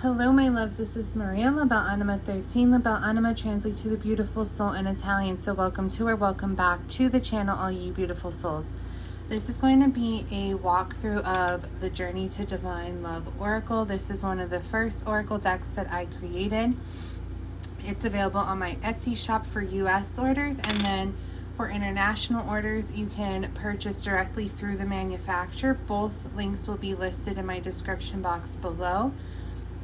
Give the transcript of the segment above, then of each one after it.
Hello my loves, this is Maria, La Belle Anima 13. La Belle Anima translates to the beautiful soul in Italian. So welcome to or welcome back to the channel, all you beautiful souls. This is going to be a walkthrough of the Journey to Divine Love Oracle. This is one of the first Oracle decks that I created. It's available on my Etsy shop for US orders, and then for international orders you can purchase directly through the manufacturer. Both links will be listed in my description box below.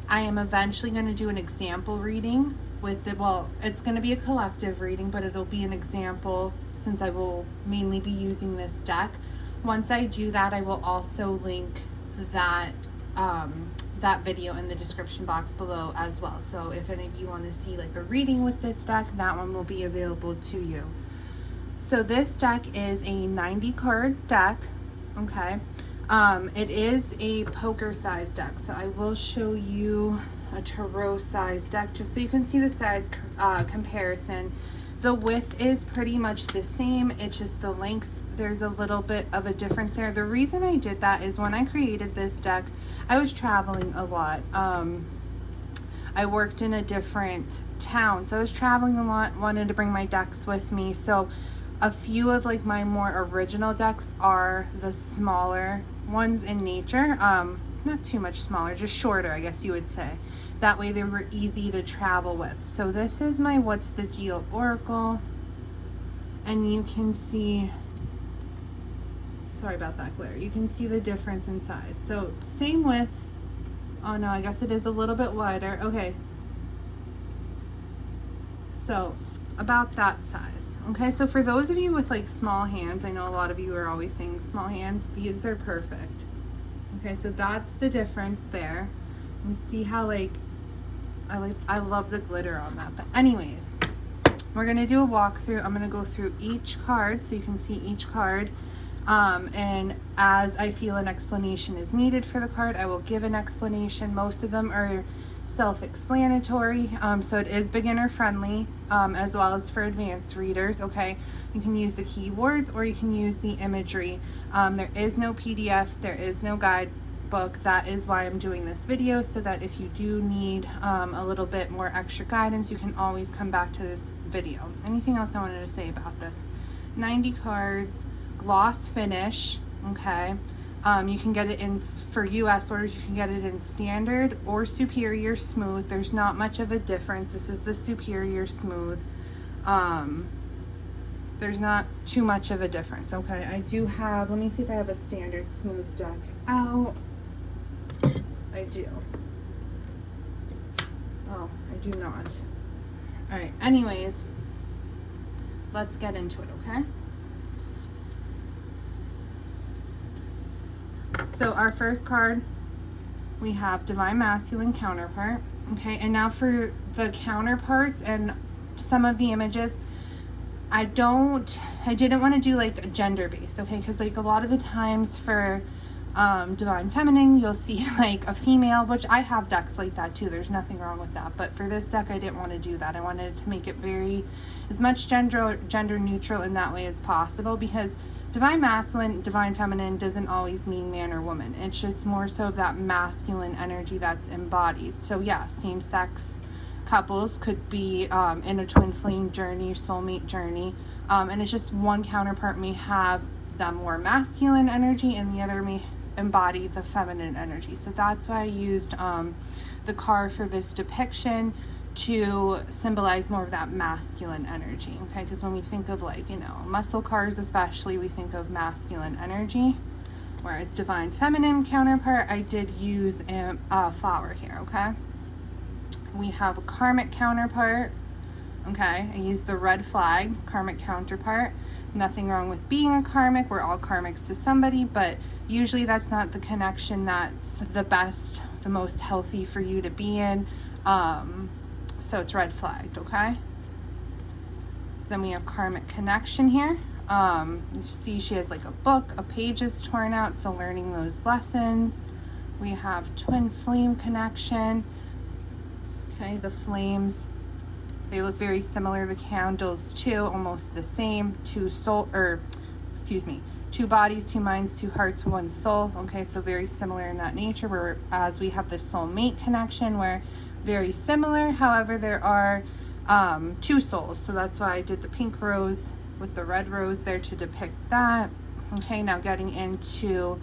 I am eventually going to do an example reading with the, well, it's going to be a collective reading, but it'll be an example since I will mainly be using this deck. Once I do that, I will also link that that video in the description box below as well. So if any of you want to see like a reading with this deck, that one will be available to you. So this deck is a 90 card deck, okay? It is a poker size deck, so I will show you a tarot size deck just so you can see the size comparison. The width is pretty much the same, it's just the length, there's a little bit of a difference there. The reason I did that is when I created this deck, I was traveling a lot. I worked in a different town, so I was traveling a lot, wanted to bring my decks with me. So a few of like my more original decks are the smaller ones in nature, not too much smaller, just shorter, I guess you would say. That way they were easy to travel with. So this is my What's the Deal Oracle, and you can see, sorry about that glare, you can see the difference in size. So same width, oh no, I guess it is a little bit wider, okay, so about that size. Okay, so for those of you with like small hands, I know a lot of you are always saying small hands, these are perfect. Okay, so that's the difference there. You see how I love the glitter on that. But anyways, we're gonna do a walkthrough. I'm gonna go through each card so you can see each card, and as I feel an explanation is needed for the card, I will give an explanation. Most of them are self-explanatory, so it is beginner friendly, as well as for advanced readers. Okay, you can use the keywords or you can use the imagery. There is no PDF, there is no guidebook. That is why I'm doing this video, so that if you do need a little bit more extra guidance, you can always come back to this video. Anything else I wanted to say about this? 90 cards, gloss finish. Okay, you can get it in, for US orders, you can get it in standard or superior smooth. There's not much of a difference. This is the superior smooth. There's not too much of a difference. Okay, I do have, let me see if I have a standard smooth deck out. I do. Oh, I do not. All right, anyways, let's get into it, okay? So our first card, we have Divine Masculine Counterpart. Okay, and now for the counterparts and some of the images, I didn't want to do like a gender base, okay, because like a lot of the times for Divine Feminine, you'll see like a female, which I have decks like that too, there's nothing wrong with that, but for this deck I didn't want to do that. I wanted to make it as much gender neutral in that way as possible, because Divine Masculine, Divine Feminine doesn't always mean man or woman. It's just more so of that masculine energy that's embodied. So yeah, same-sex couples could be in a twin flame journey, soulmate journey, and it's just one counterpart may have the more masculine energy and the other may embody the feminine energy. So that's why I used the card for this depiction to symbolize more of that masculine energy, okay? Because when we think of like, you know, muscle cars especially, we think of masculine energy, whereas Divine Feminine counterpart, I did use a flower here, okay? We have a karmic counterpart, okay? I used the red flag, karmic counterpart. Nothing wrong with being a karmic, we're all karmics to somebody, but usually that's not the connection that's the best, the most healthy for you to be in. So it's red flagged, okay? Then we have karmic connection here. You see she has like a book, a page is torn out, so learning those lessons. We have twin flame connection. Okay, the flames, they look very similar. The candles too, almost the same. Two 2 bodies, 2 minds, 2 hearts, 1 soul. Okay, so very similar in that nature, whereas we have the soulmate connection, where very similar. However, there are 2 souls. So that's why I did the pink rose with the red rose there to depict that. Okay, now getting into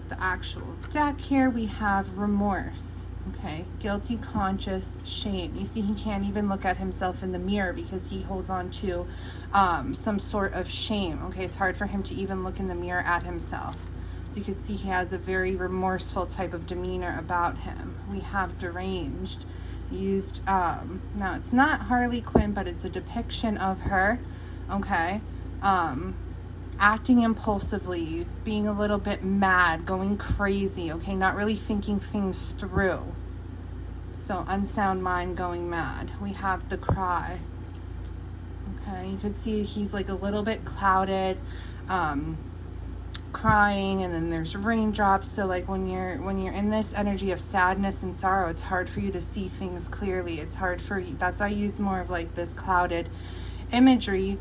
the actual deck here, we have remorse. Okay, guilty conscious, shame. You see, he can't even look at himself in the mirror because he holds on to some sort of shame. Okay, it's hard for him to even look in the mirror at himself. So you can see he has a very remorseful type of demeanor about him. We have deranged, used, now it's not Harley Quinn, but it's a depiction of her. Okay, acting impulsively, being a little bit mad, going crazy, okay, not really thinking things through. So unsound mind, going mad. We have the cry. Okay, you could see he's like a little bit clouded, crying, and then there's raindrops. So like when you're in this energy of sadness and sorrow, it's hard for you to see things clearly. It's hard for you. That's why I used more of like this clouded imagery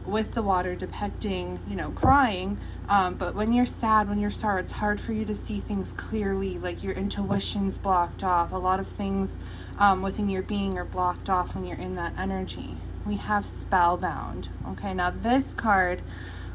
with the water depicting, you know, crying. But when you're sad, when you're sorrow, it's hard for you to see things clearly. Like your intuition's blocked off. A lot of things within your being are blocked off when you're in that energy. We have spellbound. Okay, now this card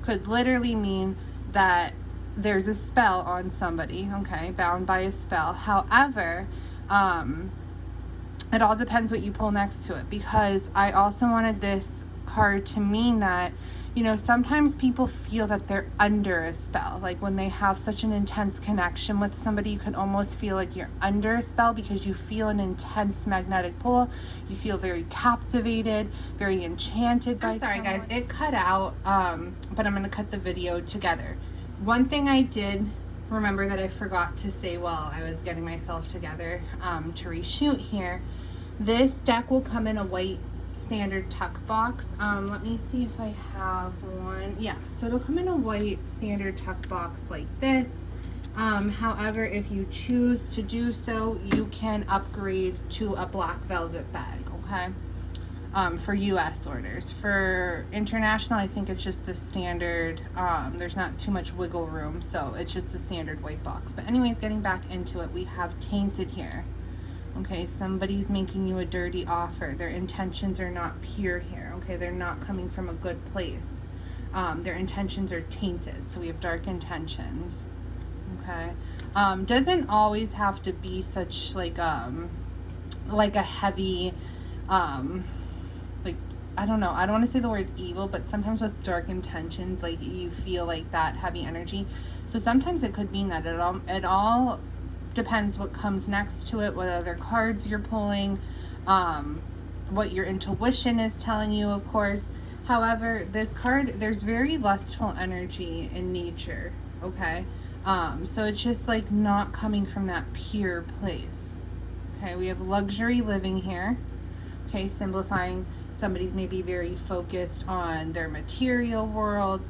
could literally mean that there's a spell on somebody. Okay, bound by a spell. However, it all depends what you pull next to it, because I also wanted this card to mean that, you know, sometimes people feel that they're under a spell. Like when they have such an intense connection with somebody, you can almost feel like you're under a spell because you feel an intense magnetic pull. You feel very captivated, very enchanted by someone. Guys, it cut out, but I'm going to cut the video together. One thing I did remember that I forgot to say while I was getting myself together to reshoot here, this deck will come in a white standard tuck box. Let me see if I have one. Yeah, so it'll come in a white standard tuck box like this. However, if you choose to do so, you can upgrade to a black velvet bag, okay? For US orders. For international, I think it's just the standard, there's not too much wiggle room, so it's just the standard white box. But anyways, getting back into it, we have tainted here. Okay, somebody's making you a dirty offer. Their intentions are not pure here. Okay, they're not coming from a good place. Their intentions are tainted. So we have dark intentions. Okay, doesn't always have to be such like a heavy, like, I don't know. I don't want to say the word evil, but sometimes with dark intentions, like you feel like that heavy energy. So sometimes it could mean that it all depends what comes next to it, what other cards you're pulling, what your intuition is telling you, of course. However, this card, there's very lustful energy in nature, okay? So it's just like not coming from that pure place. Okay, we have luxury living here. Okay, simplifying, somebody's maybe very focused on their material world.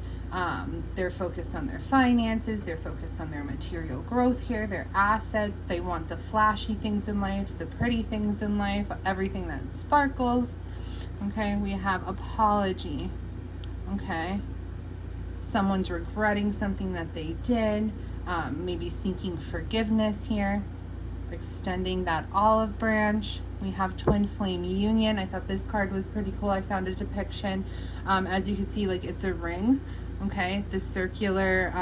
They're focused on their finances, they're focused on their material growth here, their assets. They want the flashy things in life, the pretty things in life, everything that sparkles. Okay, we have apology. Okay, someone's regretting something that they did, maybe seeking forgiveness here, extending that olive branch. We have twin flame union. I thought this card was pretty cool. I found a depiction. As you can see, like it's a ring. Okay, the circular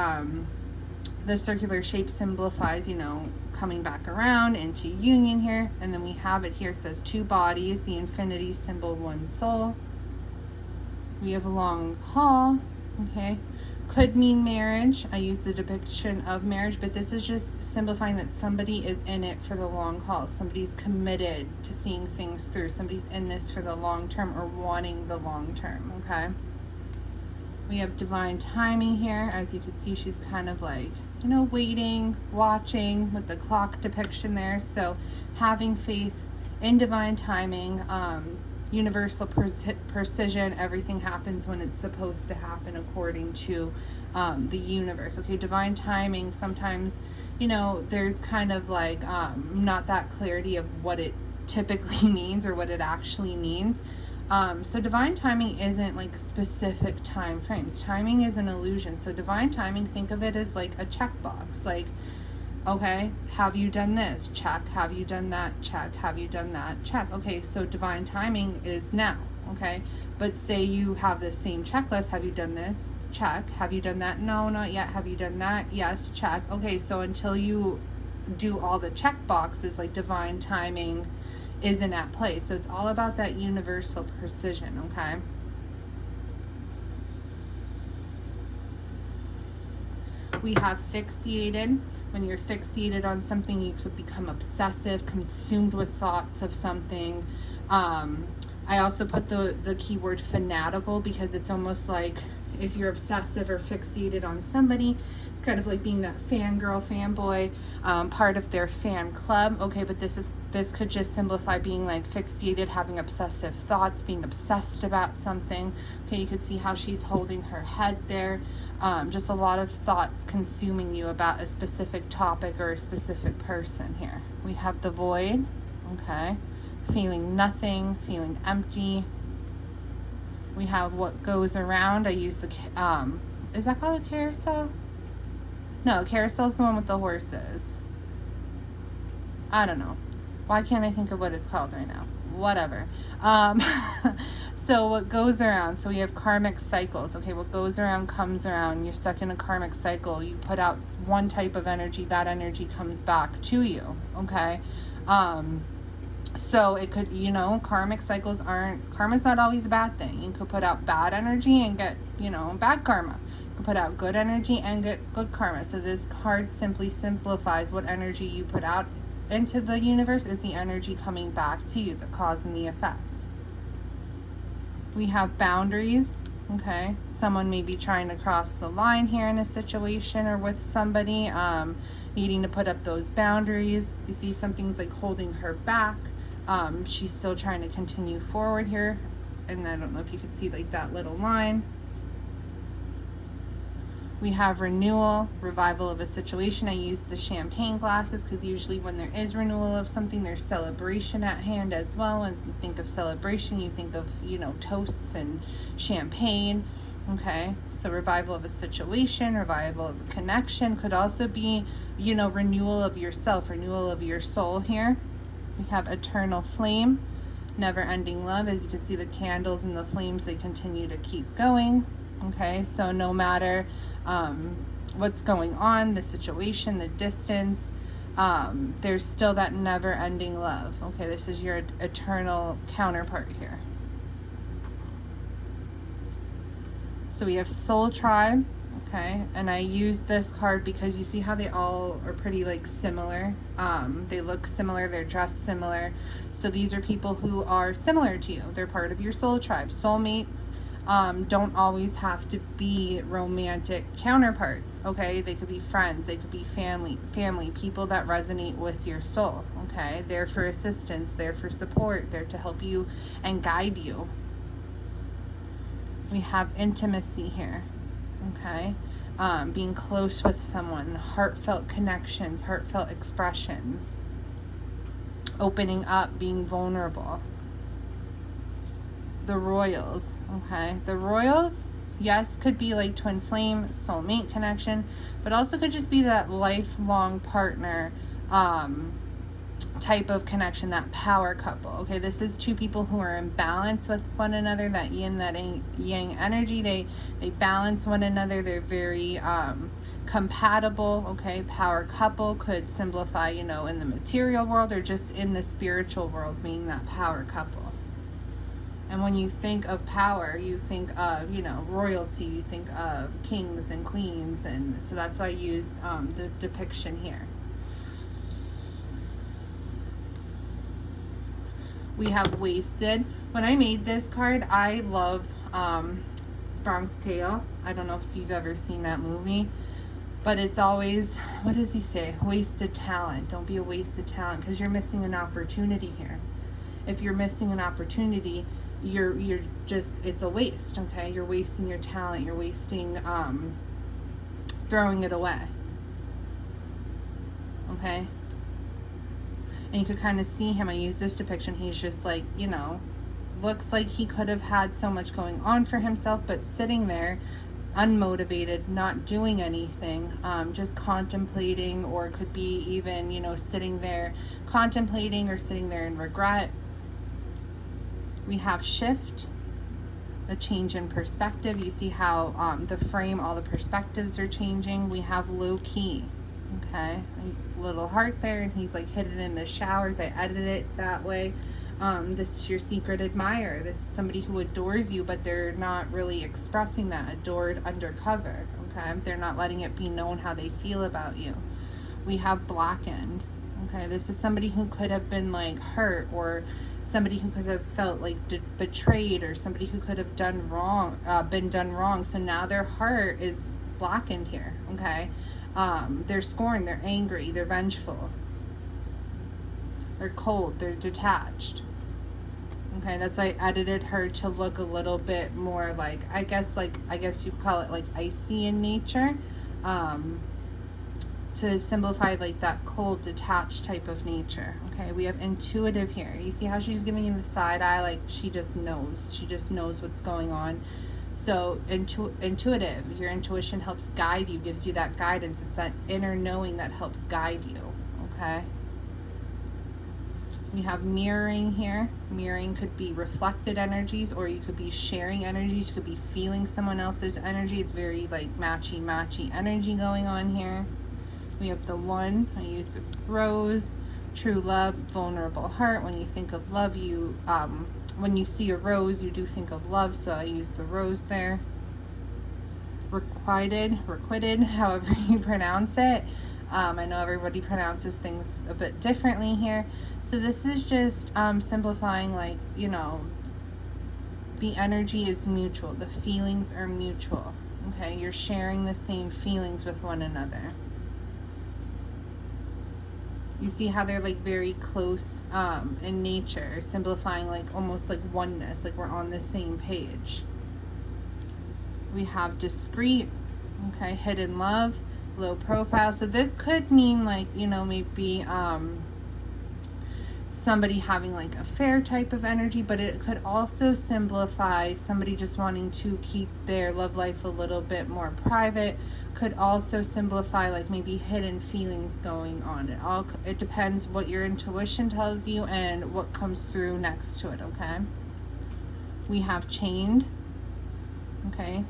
shape simplifies, you know, coming back around into union here. And then we have it here, it says 2 bodies, the infinity symbol, 1 soul. We have a long haul. Okay, could mean marriage. I use the depiction of marriage, but this is just simplifying that somebody is in it for the long haul. Somebody's committed to seeing things through. Somebody's in this for the long term or wanting the long term. Okay, we have divine timing here. As you can see, she's kind of like, you know, waiting, watching with the clock depiction there. So having faith in divine timing, universal precision, everything happens when it's supposed to happen according to the universe. Okay, divine timing, sometimes, you know, there's kind of like not that clarity of what it typically means or what it actually means. So divine timing isn't like specific time frames. Timing is an illusion. So divine timing, think of it as like a checkbox. Like, okay, have you done this? Check. Have you done that? Check. Have you done that? Check. Okay, so divine timing is now. Okay, but say you have the same checklist. Have you done this? Check. Have you done that? No, not yet. Have you done that? Yes. Check. Okay, so until you do all the check boxes, like divine timing isn't at play. So it's all about that universal precision. Okay, we have fixated. When you're fixated on something, you could become obsessive, consumed with thoughts of something. I also put the keyword fanatical, because it's almost like if you're obsessive or fixated on somebody, it's kind of like being that fangirl, fanboy, part of their fan club. Okay, but this could just simplify being like fixated, having obsessive thoughts, being obsessed about something. Okay, you could see how she's holding her head there. Just a lot of thoughts consuming you about a specific topic or a specific person here. We have the void. Okay, feeling nothing, feeling empty. We have what goes around. I use the, is that called a carousel? No, carousel is the one with the horses. I don't know. Why can't I think of what it's called right now? Whatever. So what goes around, so we have karmic cycles. Okay, what goes around comes around. You're stuck in a karmic cycle. You put out one type of energy, that energy comes back to you. Okay. So it could, karmic cycles karma's not always a bad thing. You could put out bad energy and get, bad karma. You could put out good energy and get good karma. So this card simply simplifies what energy you put out into the universe is the energy coming back to you, the cause and the effect. We have boundaries. Okay, someone may be trying to cross the line here in a situation or with somebody, needing to put up those boundaries. You see something's like holding her back. She's still trying to continue forward here, and I don't know if you can see like that little line. We have renewal, revival of a situation. I use the champagne glasses because usually when there is renewal of something, there's celebration at hand as well. When you think of celebration, you think of, toasts and champagne. Okay, so revival of a situation, revival of a connection. Could also be, renewal of yourself, renewal of your soul here. We have eternal flame, never-ending love. As you can see, the candles and the flames, they continue to keep going. Okay, so no matter what's going on, the situation, the distance, there's still that never-ending love. Okay, this is your eternal counterpart here. So we have soul tribe. Okay, and I use this card because you see how they all are pretty like similar. They look similar, they're dressed similar. So these are people who are similar to you. They're part of your soul tribe. Soulmates don't always have to be romantic counterparts. Okay, they could be friends, they could be family, people that resonate with your soul. Okay, they're for assistance, they're for support, they're to help you and guide you. We have intimacy here. Okay, being close with someone, heartfelt connections, heartfelt expressions, opening up, being vulnerable. The royals. Okay, the royals, yes, could be like twin flame, soulmate connection, but also could just be that lifelong partner type of connection, that power couple. Okay, this is two people who are in balance with one another, that yin, that yang energy. They balance one another. They're very compatible. Okay, power couple could simplify, in the material world or just in the spiritual world, being that power couple. And when you think of power, you think of, royalty, you think of kings and queens, and so that's why I used the depiction here. We have wasted. When I made this card, I love Bronx Tale. I don't know if you've ever seen that movie, but it's always, what does he say? Wasted talent. Don't be a wasted talent, because you're missing an opportunity here. If you're missing an opportunity, you're just, it's a waste. Okay, you're wasting your talent. You're wasting throwing it away. Okay. And you could kind of see him. I use this depiction. He's just like, looks like he could have had so much going on for himself, but sitting there unmotivated, not doing anything, just contemplating, or it could be even, you know, sitting there contemplating or sitting there in regret. We have shift, a change in perspective. You see how the frame, all the perspectives are changing. We have low key, okay, a little heart there, and he's like hidden in the showers. I edited it that way. This is your secret admirer. This is somebody who adores you, but they're not really expressing that. Adored undercover, okay? They're not letting it be known how they feel about you. We have blackened, okay? This is somebody who could have been like hurt, or somebody who could have felt like betrayed, or somebody who could have done wrong, been done wrong. So now their heart is blackened here, okay? They're scorned, they're angry, they're vengeful, they're cold, they're detached. Okay, that's why I edited her to look a little bit more like, I guess you'd call it like icy in nature, to simplify like that cold, detached type of nature. Okay, we have intuitive here. You see how she's giving you the side eye, like she just knows what's going on. So intuitive, your intuition helps guide you, gives you that guidance. It's that inner knowing that helps guide you. Okay, we have mirroring here. Mirroring could be reflected energies, or you could be sharing energies. You could be feeling someone else's energy. It's very like matchy energy going on here. We have the one. I use rose, true love, vulnerable heart. When you think of love, you when you see a rose, you do think of love, so I use the rose there. Requited, however you pronounce it. I know everybody pronounces things a bit differently here. So this is just simplifying, like, you know, the energy is mutual. The feelings are mutual. Okay, you're sharing the same feelings with one another. You see how they're like very close in nature, simplifying like almost like oneness, like we're on the same page. We have discreet, okay, hidden love, low profile. So this could mean like, you know, maybe somebody having like affair type of energy, but it could also simplify somebody just wanting to keep their love life a little bit more private. Could also simplify like maybe hidden feelings going on. It depends what your intuition tells you and what comes through next to it. Okay, we have chained, okay,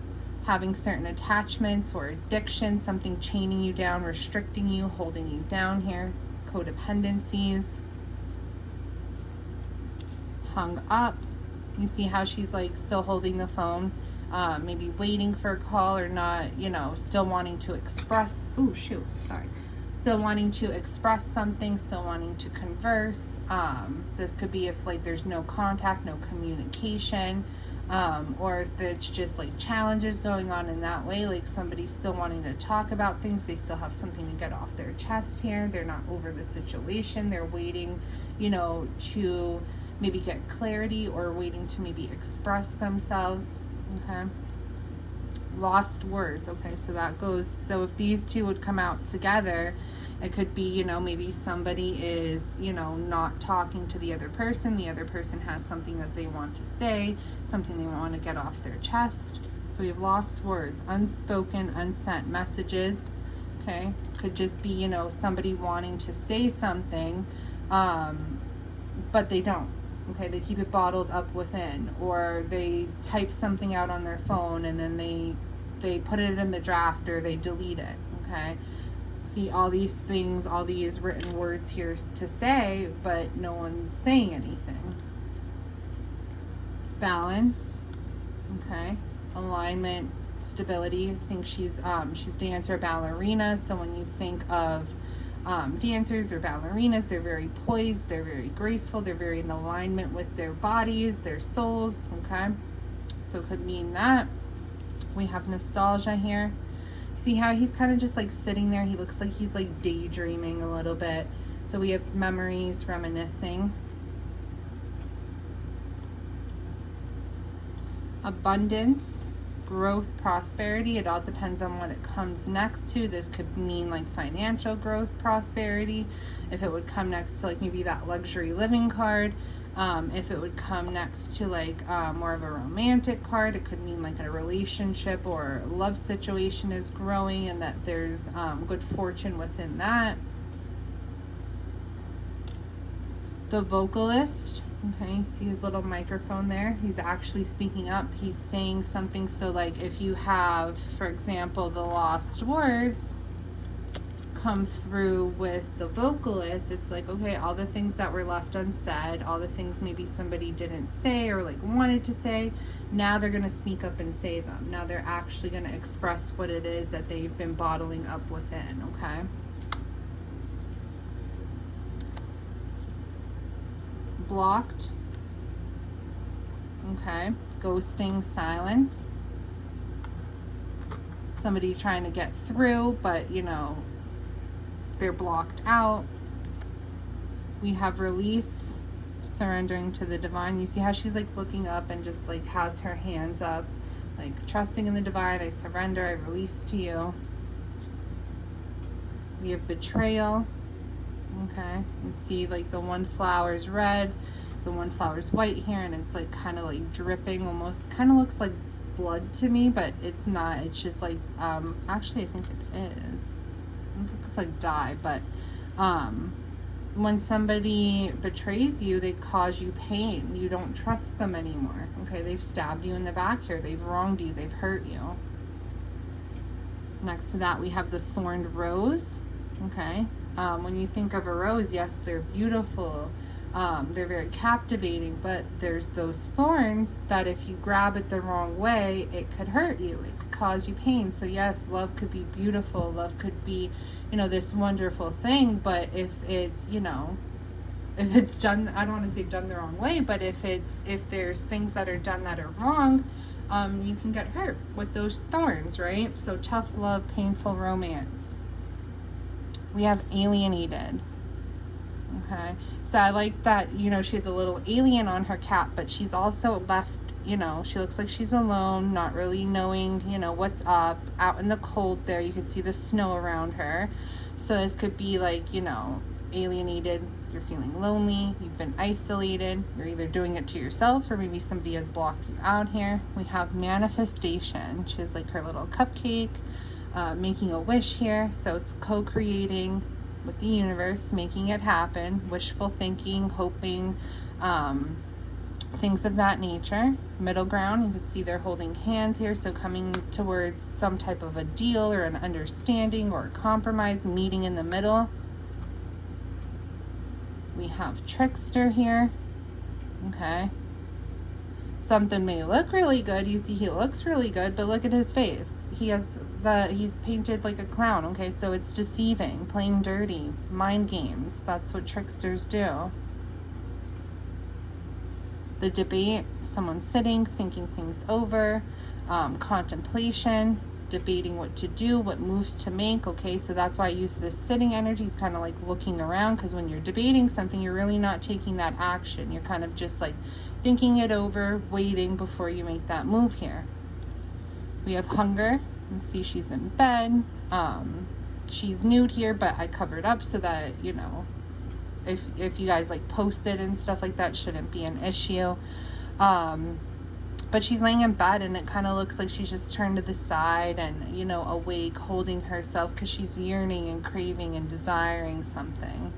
having certain attachments or addiction, something chaining you down, restricting you, holding you down here. Codependencies. Hung up. You see how she's like still holding the phone, maybe waiting for a call, or not, you know, still wanting to express, still wanting to express something, still wanting to converse. This could be if like there's no contact, no communication, or if it's just like challenges going on in that way, like somebody's still wanting to talk about things, they still have something to get off their chest here, they're not over the situation, they're waiting, you know, to maybe get clarity, or waiting to maybe express themselves. Okay, lost words. Okay, so that goes, so if these two would come out together, it could be, you know, maybe somebody is, you know, not talking to the other person has something that they want to say, something they want to get off their chest. So we have lost words, unspoken, unsent messages. Okay, could just be, you know, somebody wanting to say something, but they don't. Okay, they keep it bottled up within, or they type something out on their phone and then they put it in the draft, or they delete it. Okay, see all these things, all these written words here to say, but no one's saying anything. Balance, okay, alignment, stability. I think she's dancer, ballerina. So when you think of dancers or ballerinas, they're very poised, they're very graceful, they're very in alignment with their bodies, their souls. Okay, so it could mean that. We have nostalgia here. See how he's kind of just like sitting there, he looks like he's like daydreaming a little bit. So we have memories, reminiscing. Abundance, growth, prosperity. It all depends on what it comes next to. This could mean like financial growth, prosperity. If it would come next to like maybe that luxury living card, If it would come next to like more of a romantic card, it could mean like a relationship or love situation is growing and that there's good fortune within that. The vocalist, okay, you see his little microphone there. He's actually speaking up. He's saying something. So like if you have, for example, the lost words come through with the vocalist, it's like, okay, all the things that were left unsaid, all the things maybe somebody didn't say or like wanted to say, now they're going to speak up and say them. Now they're actually going to express what it is that they've been bottling up within, okay? Blocked, okay, ghosting, silence, somebody trying to get through, but you know, they're blocked out. We have release, surrendering to the divine. You see how she's like looking up and just like has her hands up, like trusting in the divine. I surrender, I release to you. We have betrayal. Okay, you see like the one flower's red, the one flower's white here, and it's like kind of like dripping, almost kind of looks like blood to me, but it's not. It's just like actually I think it is. It looks like dye, but when somebody betrays you, they cause you pain. You don't trust them anymore. Okay, they've stabbed you in the back here, they've wronged you, they've hurt you. Next to that we have the thorned rose. Okay, when you think of a rose, yes, they're beautiful, they're very captivating, but there's those thorns that if you grab it the wrong way, it could hurt you, it could cause you pain. So yes, love could be beautiful, love could be, you know, this wonderful thing, but if it's, you know, if it's done, I don't want to say done the wrong way, but if there's things that are done that are wrong, you can get hurt with those thorns, right? So tough love, painful romance. We have alienated. Okay, so I like that, you know, she had the little alien on her cap, but she's also left, you know, she looks like she's alone, not really knowing, you know, what's up, out in the cold there. You can see the snow around her. So this could be like, you know, alienated, you're feeling lonely, you've been isolated, you're either doing it to yourself or maybe somebody has blocked you out here. We have manifestation. She has like her little cupcake, making a wish here. So it's co-creating with the universe, making it happen, wishful thinking, hoping, things of that nature. Middle ground, you can see they're holding hands here, so coming towards some type of a deal or an understanding or a compromise, meeting in the middle. We have trickster here. Okay, something may look really good, you see he looks really good, but look at his face. He's painted like a clown. Okay, so it's deceiving, playing dirty, mind games. That's what tricksters do. The debate, someone sitting, thinking things over, contemplation, debating what to do, what moves to make. Okay, so that's why I use this sitting energy. It's kind of like looking around, because when you're debating something, you're really not taking that action. You're kind of just like thinking it over, waiting before you make that move here. We have hunger. You see she's in bed. She's nude here, but I covered up so that, you know, if you guys like posted and stuff like that, shouldn't be an issue. But she's laying in bed and it kind of looks like she's just turned to the side and, you know, awake, holding herself because she's yearning and craving and desiring something.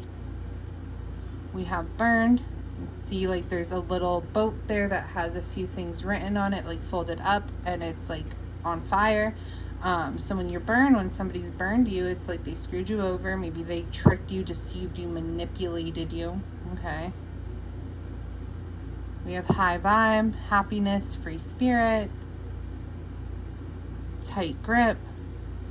We have burned. See, like there's a little boat there that has a few things written on it, like folded up, and it's like on fire. So when you're burned, when somebody's burned you, it's like they screwed you over. Maybe they tricked you, deceived you, manipulated you. Okay. We have high vibe, happiness, free spirit, tight grip,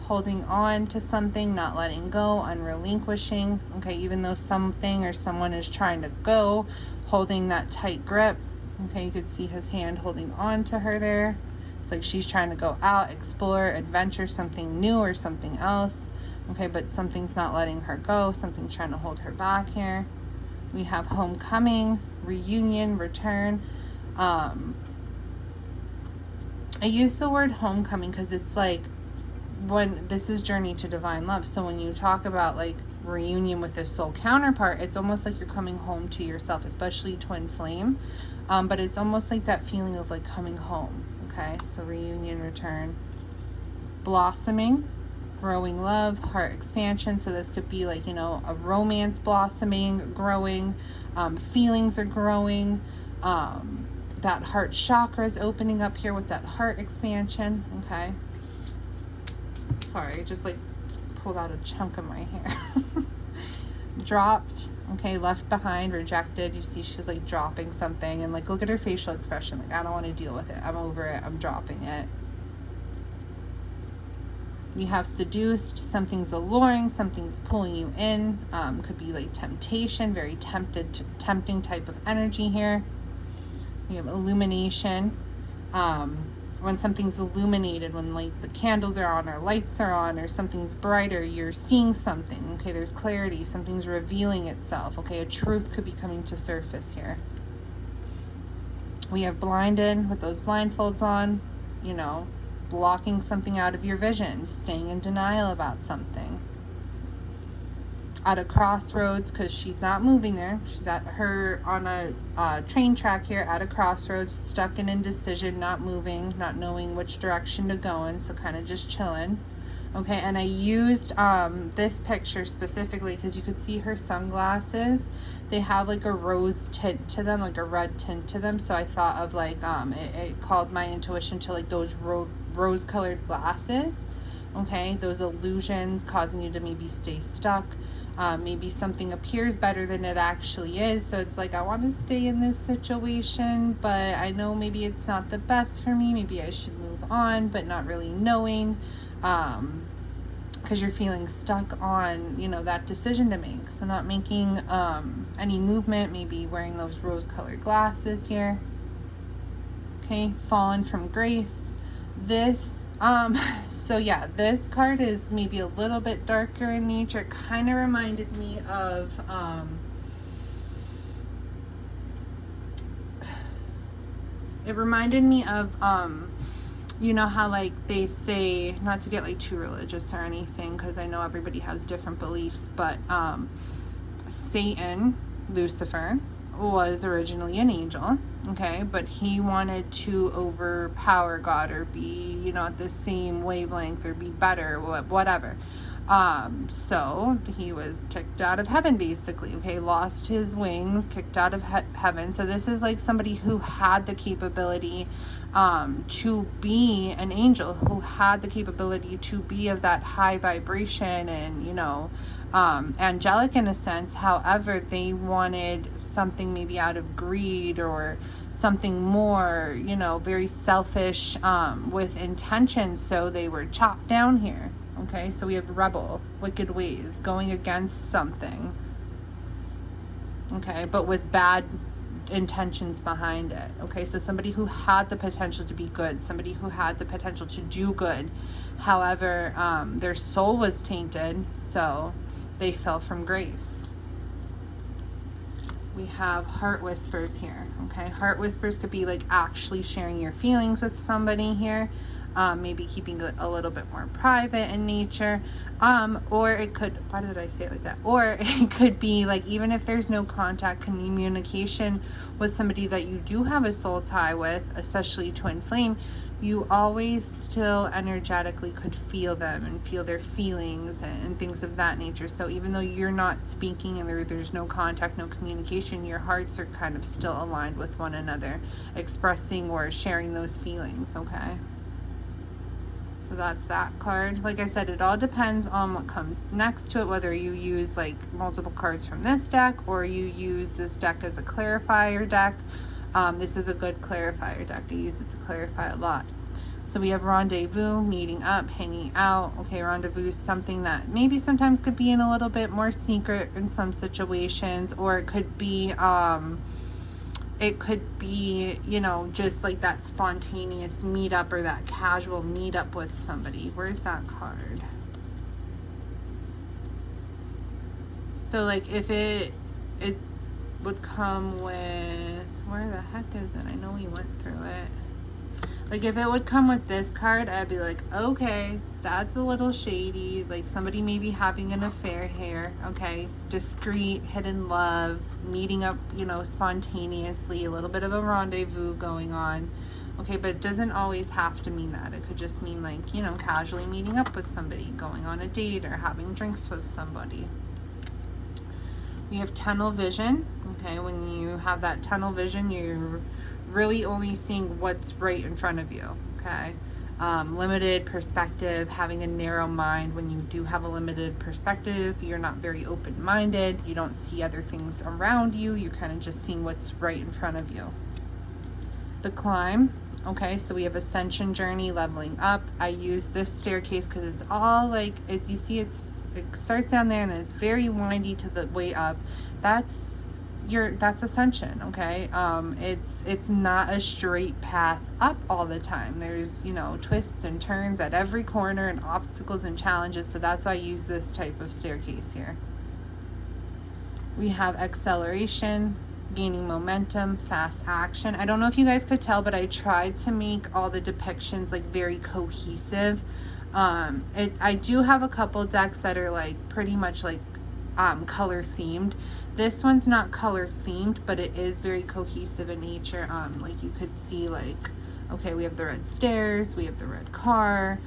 holding on to something, not letting go, unrelinquishing. Okay, even though something or someone is trying to go, holding that tight grip. Okay, you could see his hand holding on to her there. It's like she's trying to go out, explore, adventure, something new or something else. Okay, but something's not letting her go, something's trying to hold her back here. We have homecoming, reunion, return. I use the word homecoming because it's like when this is journey to divine love. So when you talk about like reunion with a soul counterpart, it's almost like you're coming home to yourself, especially twin flame. But it's almost like that feeling of like coming home. Okay, so reunion, return, blossoming, growing love, heart expansion. So this could be like, you know, a romance blossoming, growing, feelings are growing, that heart chakra is opening up here with that heart expansion. Okay, sorry, just like pulled out a chunk of my hair. Dropped, okay, left behind, rejected. You see she's like dropping something, and like look at her facial expression, like I don't want to deal with it, I'm over it, I'm dropping it. You have seduced, something's alluring, something's pulling you in. Could be like temptation, very tempting type of energy here. You have illumination. When something's illuminated, when like the candles are on or lights are on or something's brighter, you're seeing something. Okay, there's clarity, something's revealing itself. Okay, a truth could be coming to surface here. We have blinded with those blindfolds on, you know, blocking something out of your vision, staying in denial about something. At a crossroads, because she's not moving there. She's at her on a train track here at a crossroads, stuck in indecision, not moving, not knowing which direction to go in, so kind of just chilling. Okay, and I used this picture specifically because you could see her sunglasses. They have like a rose tint to them, like a red tint to them. So I thought of like, it called my intuition to like those rose-colored glasses. Okay, those illusions causing you to maybe stay stuck. Maybe something appears better than it actually is. So it's like, I want to stay in this situation, but I know maybe it's not the best for me. Maybe I should move on, but not really knowing. Because you're feeling stuck on, you know, that decision to make. So not making any movement, maybe wearing those rose-colored glasses here. Okay, fallen from grace. This so yeah, this card is maybe a little bit darker in nature. It kind of reminded me of you know how like they say, not to get like too religious or anything, because I know everybody has different beliefs, but Satan, Lucifer, was originally an angel, okay, but he wanted to overpower God or be, you know, at the same wavelength or be better, whatever. So he was kicked out of heaven, basically, okay, lost his wings, kicked out of heaven. So this is like somebody who had the capability to be an angel, who had the capability to be of that high vibration and, you know, angelic in a sense. However, they wanted something maybe out of greed or something more, you know, very selfish with intentions, so they were chopped down here. Okay, so we have rebel, wicked ways, going against something, okay, but with bad intentions behind it. Okay, so somebody who had the potential to be good, somebody who had the potential to do good, however, their soul was tainted, so they fell from grace. We have heart whispers here. Okay, heart whispers could be like actually sharing your feelings with somebody here, maybe keeping it a little bit more private in nature, or it could, why did I say it like that, or it could be like, even if there's no contact, communication with somebody that you do have a soul tie with, especially twin flame, you always still energetically could feel them and feel their feelings and things of that nature. So even though you're not speaking and there's no contact, no communication, your hearts are kind of still aligned with one another, expressing or sharing those feelings. Okay, so that's that card. Like I said, it all depends on what comes next to it, whether you use like multiple cards from this deck or you use this deck as a clarifier deck. This is a good clarifier deck. I use it to clarify a lot. So we have rendezvous, meeting up, hanging out. Okay, rendezvous is something that maybe sometimes could be in a little bit more secret in some situations, or it could be, you know, just like that spontaneous meetup or that casual meetup with somebody. Where's that card? So like if it would come with, where the heck is it? I know we went through it. Like, if it would come with this card, I'd be like, okay, that's a little shady. Like, somebody may be having an affair here, okay? Discreet, hidden love, meeting up, you know, spontaneously, a little bit of a rendezvous going on. Okay, but it doesn't always have to mean that. It could just mean, like, you know, casually meeting up with somebody, going on a date, or having drinks with somebody. We have tunnel vision, okay? When you have that tunnel vision, you're really only seeing what's right in front of you, okay? Limited perspective, having a narrow mind. When you do have a limited perspective, you're not very open-minded. You don't see other things around you. You're kind of just seeing what's right in front of you. The climb, okay, so we have ascension journey, leveling up. I use this staircase because it's all like, it's, you see, it starts down there and then it's very windy to the way up. That's ascension, okay? It's not a straight path up all the time. There's, you know, twists and turns at every corner and obstacles and challenges, so that's why I use this type of staircase here. We have acceleration, gaining momentum, fast action. I don't know if you guys could tell, but I tried to make all the depictions like very cohesive. I do have a couple decks that are like pretty much like color themed. This one's not color themed, but it is very cohesive in nature. Like you could see, like, okay, we have the red stairs, we have the red car,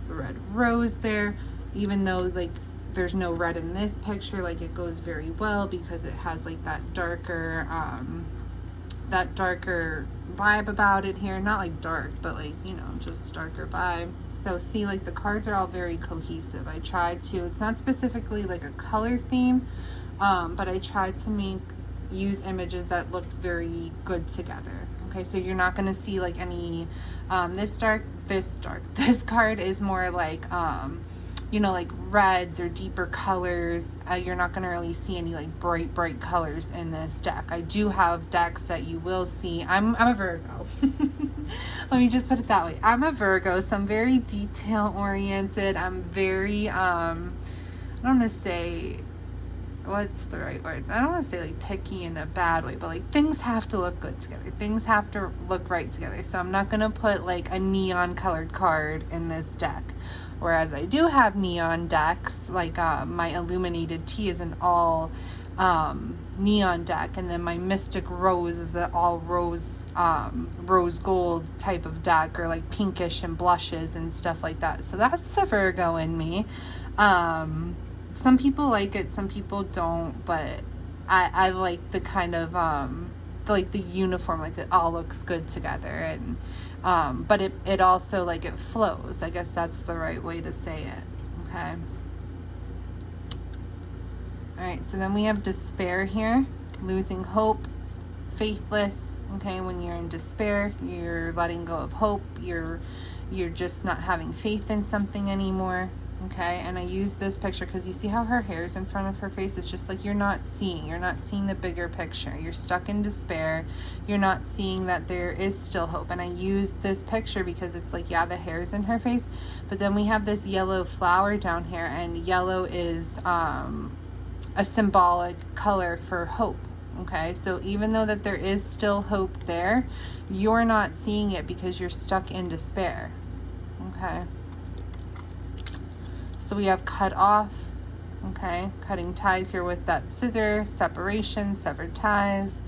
the red rose there. Even though like there's no red in this picture, like it goes very well because it has like that darker vibe about it here. Not like dark, but like, you know, just darker vibe. So see, like the cards are all very cohesive. I tried to, it's not specifically like a color theme, but I tried to use images that looked very good together. Okay, so you're not going to see like any, this card is more like, you know, like reds or deeper colors. You're not going to really see any like bright colors in this deck. I do have decks that you will see. I'm a Virgo. Let me just put it that way. I'm a Virgo, so I'm very detail oriented. I'm very, I don't want to say, what's the right word? I don't want to say like picky in a bad way, but like things have to look good together. Things have to look right together. So I'm not going to put like a neon colored card in this deck. Whereas I do have neon decks, like my Illuminated Tea is an all neon deck, and then my Mystic Rose is an all rose gold type of deck, or like pinkish and blushes and stuff like that. So that's the Virgo in me. Some people like it, some people don't, but I like the kind of like the uniform, like it all looks good together, and but it also like it flows. I guess that's the right way to say it. Okay. All right, so then we have despair here, losing hope, faithless. Okay, when you're in despair, you're letting go of hope. You're just not having faith in something anymore. Okay, and I use this picture because you see how her hair is in front of her face. It's just like you're not seeing the bigger picture. You're stuck in despair. You're not seeing that there is still hope. And I use this picture because it's like, yeah, the hair is in her face, but then we have this yellow flower down here, and yellow is a symbolic color for hope. Okay, so even though that there is still hope there, you're not seeing it because you're stuck in despair. Okay. So we have cut off, okay, cutting ties here with that scissor, separation, severed ties.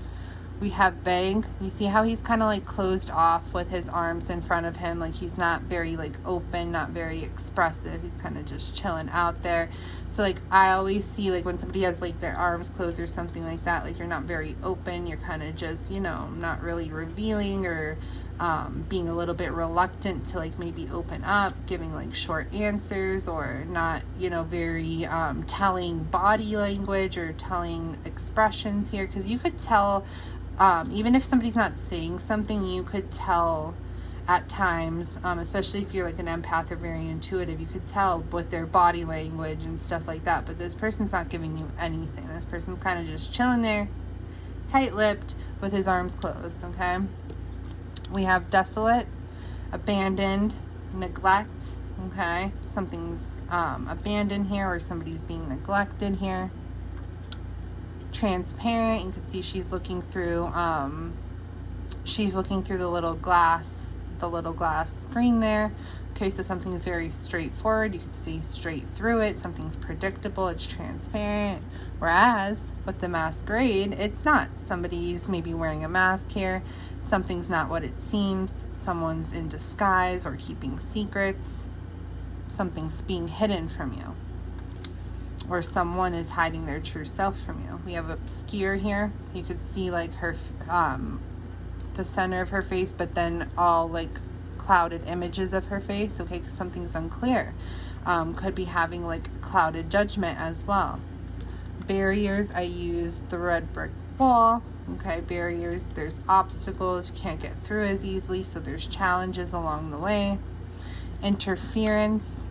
We have beg. You see how he's kind of like closed off with his arms in front of him, like he's not very like open, not very expressive. He's kind of just chilling out there. So like I always see like when somebody has like their arms closed or something like that, like you're not very open, you're kind of just, you know, not really revealing, or being a little bit reluctant to like maybe open up, giving like short answers, or not, you know, very telling body language or telling expressions here, because you could tell, even if somebody's not saying something, you could tell at times, especially if you're like an empath or very intuitive, you could tell with their body language and stuff like that. But this person's not giving you anything. This person's kind of just chilling there, tight-lipped, with his arms closed. Okay. We have desolate, abandoned, neglect. Okay, something's abandoned here, or somebody's being neglected here. Transparent. You can see she's looking through the little glass the little glass screen there. Okay, so something's very straightforward. You can see straight through it. Something's predictable. It's transparent. Whereas with the masquerade, it's not. Somebody's maybe wearing a mask here. Something's not what it seems. Someone's in disguise or keeping secrets. Something's being hidden from you. Or someone is hiding their true self from you. We have obscure here. So you could see like her, the center of her face, but then all like clouded images of her face. Okay, because something's unclear. Could be having like clouded judgment as well. Barriers, I use the red brick wall. Okay, barriers, there's obstacles. You can't get through as easily, so there's challenges along the way. Interference.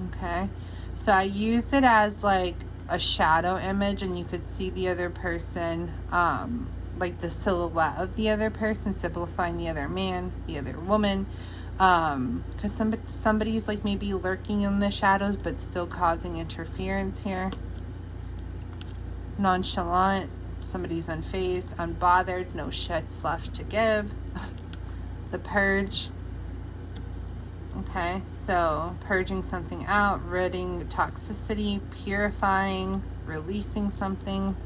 Okay, so I used it as like a shadow image, and you could see the other person, like the silhouette of the other person, simplifying the other man, the other woman, because somebody's like maybe lurking in the shadows but still causing interference here. Nonchalant, somebody's unfazed, unbothered, no shits left to give. The purge. Okay, so purging something out, ridding toxicity, purifying, releasing something.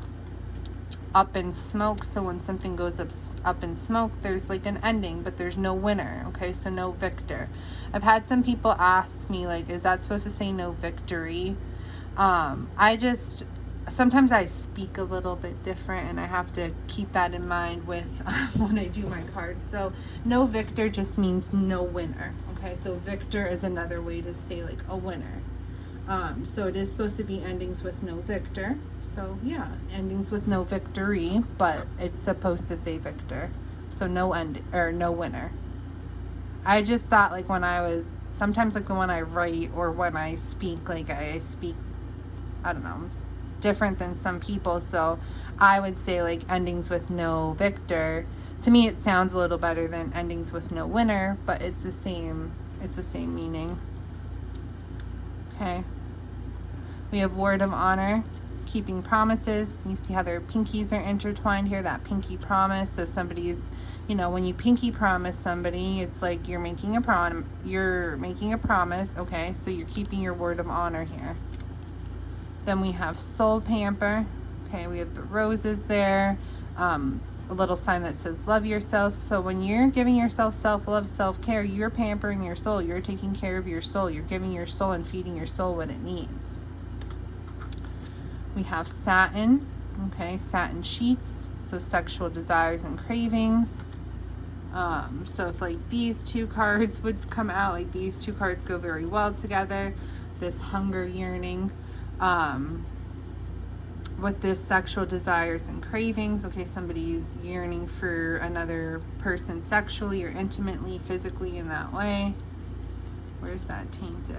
Up in smoke, so when something goes up in smoke, there's like an ending, but there's no winner. Okay, so no victor. I've had some people ask me, like, is that supposed to say no victory? Sometimes I speak a little bit different, and I have to keep that in mind with when I do my cards. So no victor just means no winner. Okay, so victor is another way to say like a winner. So it is supposed to be endings with no victor. So yeah, endings with no victory, but it's supposed to say victor. So no end or no winner. I just thought like sometimes like when I write or when I speak, like I speak, I don't know, different than some people. So I would say like endings with no victor. To me, it sounds a little better than endings with no winner, but it's the same meaning. Okay. We have word of honor, keeping promises. You see how their pinkies are intertwined here, that pinky promise. So somebody's, when you pinky promise somebody, it's like you're making a promise. Okay, so you're keeping your word of honor here. Then we have soul pamper. Okay, we have the roses there. A little sign that says love yourself. So when you're giving yourself self-love, self-care, you're pampering your soul. You're taking care of your soul. You're giving your soul and feeding your soul what it needs. We have satin. Okay, satin sheets. So sexual desires and cravings. So if like these two cards would come out, like these two cards go very well together. This hunger, yearning. With this sexual desires and cravings. Okay, somebody's yearning for another person sexually or intimately, physically in that way. Where's that tainted?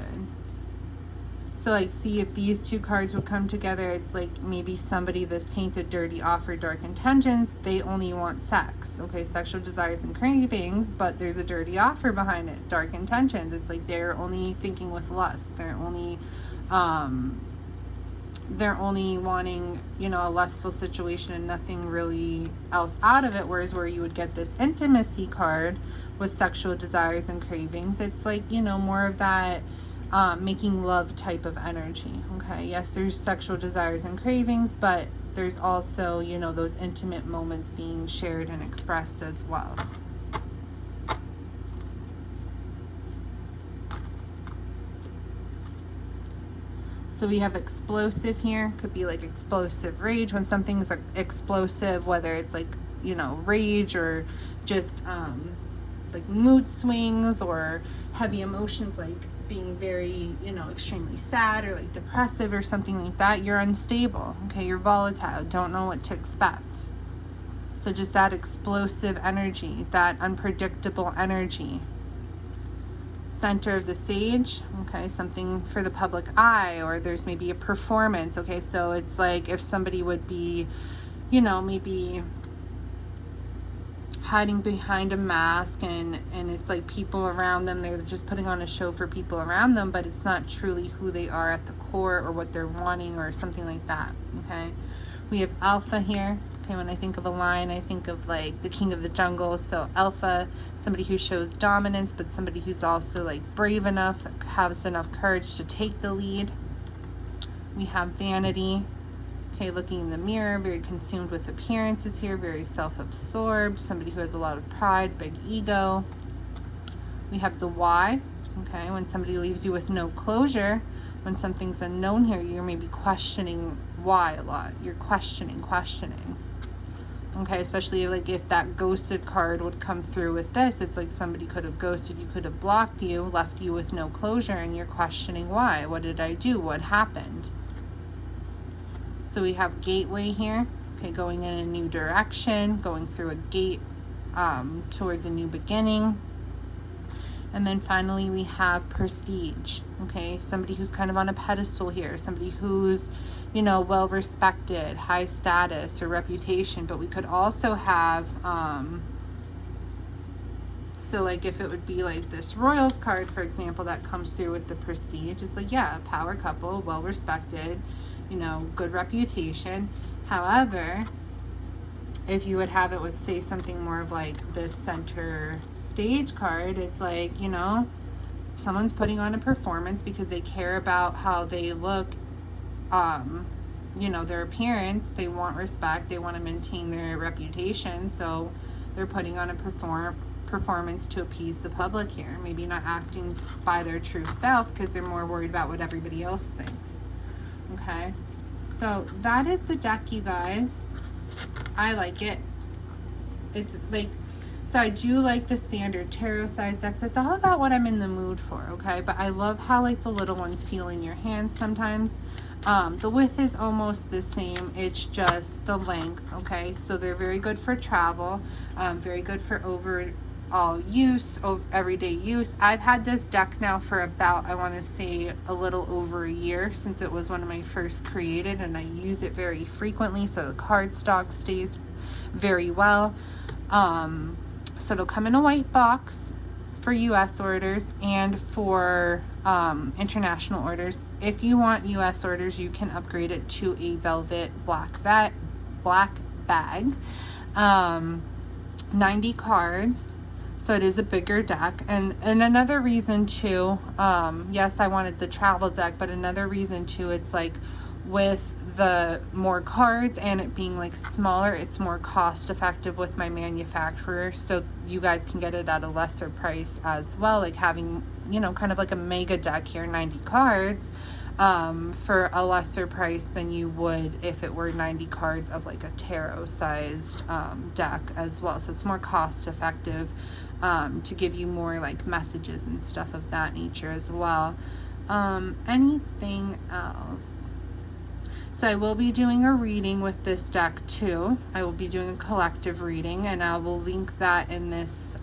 So like, see if these two cards would come together, it's like maybe somebody, this tainted, dirty offer, dark intentions, they only want sex. Okay, sexual desires and cravings, but there's a dirty offer behind it, dark intentions. It's like they're only thinking with lust. They're only wanting, a lustful situation and nothing really else out of it. Whereas where you would get this intimacy card with sexual desires and cravings, it's like, more of that making love type of energy. Okay, yes, there's sexual desires and cravings, but there's also, those intimate moments being shared and expressed as well. So we have explosive here. Could be like explosive rage when something's like explosive, whether it's like, rage or just like mood swings or heavy emotions, like being very, extremely sad or like depressive or something like that. You're unstable. Okay, you're volatile. Don't know what to expect. So just that explosive energy, that unpredictable energy. Center of the sage. Okay, something for the public eye, or there's maybe a performance. Okay, so it's like if somebody would be, maybe hiding behind a mask and it's like people around them, they're just putting on a show for people around them, but it's not truly who they are at the core or what they're wanting or something like that. Okay, we have alpha here. Okay, when I think of a lion, I think of like the king of the jungle. So alpha, somebody who shows dominance, but somebody who's also like brave enough, has enough courage to take the lead. We have vanity. Okay, looking in the mirror, very consumed with appearances here, very self-absorbed, somebody who has a lot of pride, big ego. We have the why. Okay, when somebody leaves you with no closure, when something's unknown here, you're maybe questioning why a lot. You're questioning. Okay, especially like if that ghosted card would come through with this, it's like somebody could have ghosted you, could have blocked you, left you with no closure, and you're questioning why. What did I do? What happened? So we have gateway here. Okay, going in a new direction, going through a gate towards a new beginning. And then finally we have prestige. Okay, somebody who's kind of on a pedestal here, somebody who's, you know, well respected, high status or reputation. But we could also have so like if it would be like this royals card, for example, that comes through with the prestige, it's like, yeah, power couple, well respected, you know, good reputation. However, if you would have it with, say, something more of like this center stage card, it's like, you know, someone's putting on a performance because they care about how they look, you know, their appearance. They want respect. They want to maintain their reputation. So they're putting on a performance to appease the public here. Maybe not acting by their true self because they're more worried about what everybody else thinks. Okay, so that is the deck, you guys. I like it. It's like, so I do like the standard tarot size decks. It's all about what I'm in the mood for, okay? But I love how like the little ones feel in your hands sometimes. The width is almost the same. It's just the length, okay? So they're very good for travel, very good for overall use, everyday use. I've had this deck now for about, I want to say, a little over a year, since it was one of my first created, and I use it very frequently, so the card stock stays very well. So it'll come in a white box for US orders and for international orders. If you want US orders, you can upgrade it to a velvet black bag. 90 cards. So it is a bigger deck. And another reason too, yes, I wanted the travel deck, but another reason too, it's like with the more cards and it being like smaller, it's more cost effective with my manufacturer. So you guys can get it at a lesser price as well. Like having, you know, kind of like a mega deck here, 90 cards, for a lesser price than you would if it were 90 cards of like a tarot sized deck as well. So it's more cost effective to give you more like messages and stuff of that nature as well. Anything else? So I will be doing a reading with this deck too. I will be doing a collective reading, and I will link that in this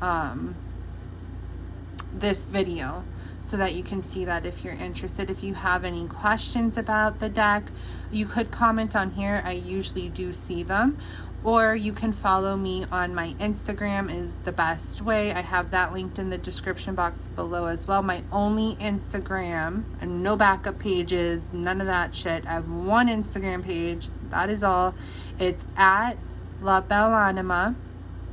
this video so that you can see that if you're interested. If you have any questions about the deck, you could comment on here. I usually do see them. Or you can follow me on my Instagram is the best way. I have that linked in the description box below as well. My only Instagram, and no backup pages, none of that shit. I have one Instagram page. That is all. It's at La Belle Anima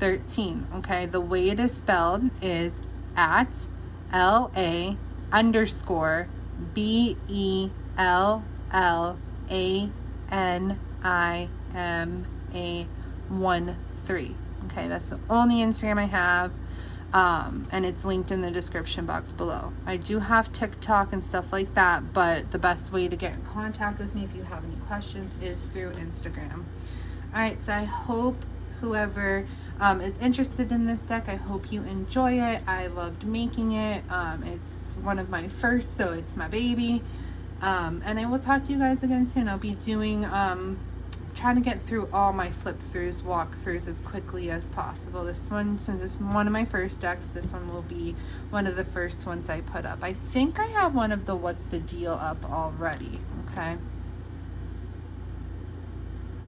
13. Okay, the way it is spelled is at LA_BELLANIMA13. Okay, that's the only Instagram I have, and it's linked in the description box below. I do have TickTock and stuff like that, but the best way to get in contact with me if you have any questions is through Instagram. Alright, so I hope whoever is interested in this deck, I hope you enjoy it. I loved making it. It's one of my first, so it's my baby. And I will talk to you guys again soon. I'll be doing trying to get through all my flip throughs, walkthroughs as quickly as possible. This one, since it's one of my first decks, this one will be one of the first ones I put up. I think I have one of the what's the deal up already. Okay.